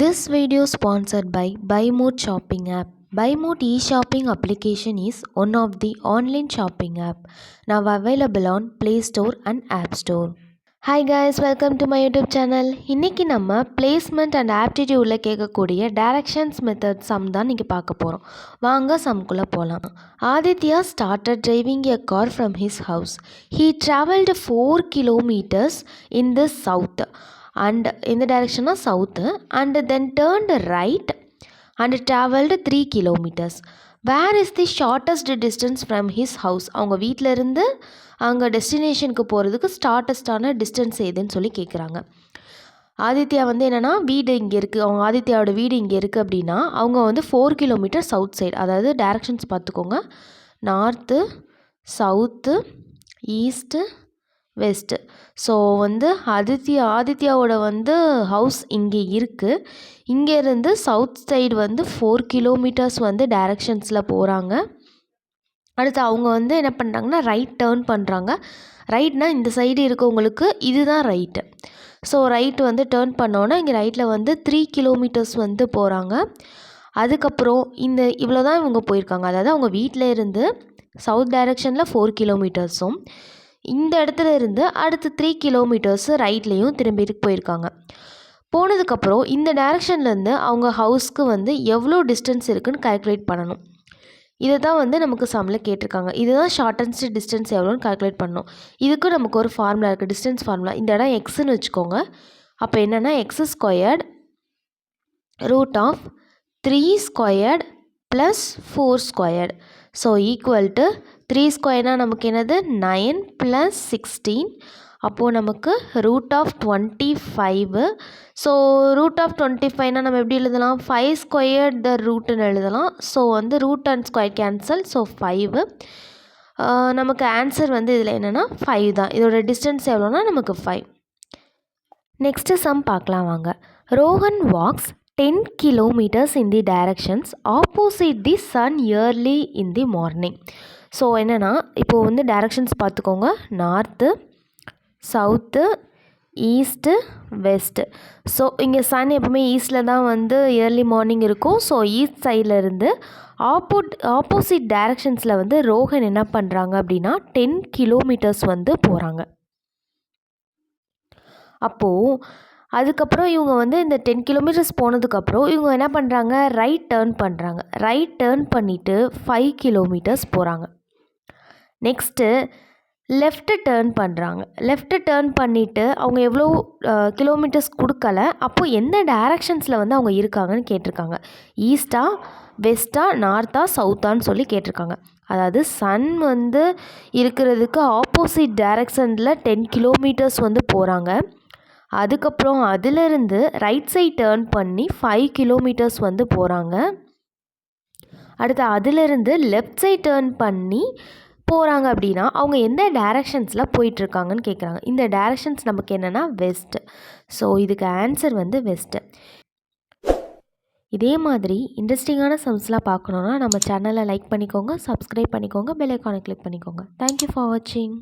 This video sponsored by BuyMode shopping app. BuyMode e-shopping application is one of the online shopping app now available on Play Store and App Store. Hi guys, welcome to my YouTube channel. இன்னைக்கு நம்ம placement and aptitudeல கேட்கக்கூடிய directions method sum தான் நீங்க பார்க்க போறோம். வாங்க சம்குள்ள போலாம். Aditya started driving a car from his house. He traveled 4 kilometers in the south and in the direction of south and then turned right and traveled 3 kilometers. Where is the shortest distance from his house? அவங்க வீட்டில் இருந்து அங்கே டெஸ்டினேஷனுக்கு போகிறதுக்கு ஷார்ட்டஸ்டான distance எதுன்னு சொல்லி கேட்குறாங்க. ஆதித்யா வந்து என்னென்னா வீடு இங்கே இருக்குது, அவங்க ஆதித்யாவோட வீடு இங்கே இருக்குது அப்படின்னா அவங்க வந்து 4 கிலோமீட்டர் சவுத் சைடு, அதாவது டைரக்ஷன்ஸ் பார்த்துக்கோங்க, north, south, east, west. So வந்து ஆதித்யாவோட வந்து ஹவுஸ் இங்கே இருக்குது. இங்கேருந்து சவுத் சைடு வந்து 4 கிலோமீட்டர்ஸ் வந்து டைரக்ஷன்ஸில் போகிறாங்க. அடுத்து அவங்க வந்து என்ன பண்ணுறாங்கன்னா ரைட் டேர்ன் பண்ணுறாங்க. ரைட்னா இந்த சைடு இருக்கவங்களுக்கு இதுதான் ரைட்டு. ஸோ ரைட் வந்து டேர்ன் பண்ணோன்னா இங்கே ரைட்டில் வந்து 3 கிலோமீட்டர்ஸ் வந்து போகிறாங்க. அதுக்கப்புறம் இவ்வளோ தான் இவங்க போயிருக்காங்க. அதாவது அவங்க வீட்டில் இருந்து சவுத் டைரக்ஷனில் 4 கிலோமீட்டர்ஸும் இந்த இடத்துல இருந்து அடுத்து 3 கிலோமீட்டர்ஸு ரைட்லேயும் திரும்பிட்டு போயிருக்காங்க. போனதுக்கப்புறம் இந்த டைரக்ஷன்லேருந்து அவங்க ஹவுஸ்க்கு வந்து எவ்வளோ டிஸ்டன்ஸ் இருக்குதுன்னு கால்குலேட் பண்ணணும். இதை தான் வந்து நமக்கு சம்மில் கேட்டிருக்காங்க. இதுதான் ஷார்ட்டஸ்ட் டிஸ்டன்ஸ் எவ்வளோன்னு கால்குலேட் பண்ணணும். இதுக்கும் நமக்கு ஒரு ஃபார்முலா இருக்குது, டிஸ்டன்ஸ் ஃபார்முலா. இந்த இடம் எக்ஸ்ன்னு வச்சுக்கோங்க. அப்போ என்னென்னா x squared root of 3 squared plus 4 squared. So equal to 3 ஸ்கொயர்னால் நமக்கு என்னது 9 ப்ளஸ் 16. அப்போது நமக்கு root of 25. So root of 25னால் நம்ம எப்படி எழுதலாம், 5 ஸ்கொயர்ட் த ரூட்டுன்னு எழுதலாம். ஸோ வந்து root and square cancel. So 5. நமக்கு ஆன்சர் வந்து இதில் என்னென்னா 5 தான். இதோட டிஸ்டன்ஸ் எவ்வளோனா நமக்கு 5. நெக்ஸ்ட்டு சம் பார்க்கலாம் வாங்க. Rohan walks 10 kilometers in the directions opposite the sun early in the morning. So என்னென்னா இப்போது வந்து டைரக்ஷன்ஸ் பார்த்துக்கோங்க, north, south, east, west. So இங்கே சன் எப்பவுமே ஈஸ்டில் தான் வந்து ஏர்லி மார்னிங் இருக்கும். ஸோ ஈஸ்ட் சைடில் இருந்து ஆப்போசிட் டைரக்ஷன்ஸில் வந்து ரோஹன் என்ன பண்ணுறாங்க அப்படின்னா 10 கிலோமீட்டர்ஸ் வந்து போகிறாங்க. அப்போது அதுக்கப்புறம் இவங்க வந்து இந்த 10 கிலோமீட்டர்ஸ் போனதுக்கப்புறம் இவங்க என்ன பண்ணுறாங்க, ரைட் டேர்ன் பண்ணுறாங்க. ரைட் டேர்ன் பண்ணிவிட்டு 5 கிலோமீட்டர்ஸ் போகிறாங்க. நெக்ஸ்ட்டு லெஃப்ட்டு டேர்ன் பண்ணுறாங்க. லெஃப்ட்டு டேர்ன் பண்ணிவிட்டு அவங்க எவ்வளோ கிலோமீட்டர்ஸ் கொடுக்கல. அப்போது எந்த டைரக்ஷன்ஸில் வந்து அவங்க இருக்காங்கன்னு கேட்டிருக்காங்க. ஈஸ்டா, வெஸ்ட்டா, நார்த்தா, சவுத்தான்னு சொல்லி கேட்டிருக்காங்க. அதாவது சன் வந்து இருக்கிறதுக்கு ஆப்போசிட் டைரக்ஷனில் 10 கிலோமீட்டர்ஸ் வந்து போகிறாங்க. அதுக்கப்புறம் அதிலிருந்து ரைட் சைட் டேர்ன் பண்ணி 5 கிலோமீட்டர்ஸ் வந்து போகிறாங்க. அடுத்து அதிலிருந்து லெஃப்ட் சைட் டேர்ன் பண்ணி போகிறாங்க அப்படின்னா அவங்க எந்த டைரக்ஷன்ஸில் போயிட்டுருக்காங்கன்னு கேட்குறாங்க. இந்த டைரக்ஷன்ஸ் நமக்கு என்னென்னா வெஸ்ட்டு. ஸோ இதுக்கு ஆன்சர் வந்து வெஸ்ட்டு. இதே மாதிரி இன்ட்ரெஸ்டிங்கான சம்ஸ்லாம் பார்க்கணுன்னா நம்ம சேனலை லைக் பண்ணிக்கோங்க, சப்ஸ்கிரைப் பண்ணிக்கோங்க, பெல் ஐக்கானை கிளிக் பண்ணிக்கோங்க. தேங்க்யூ ஃபார் வாட்சிங்.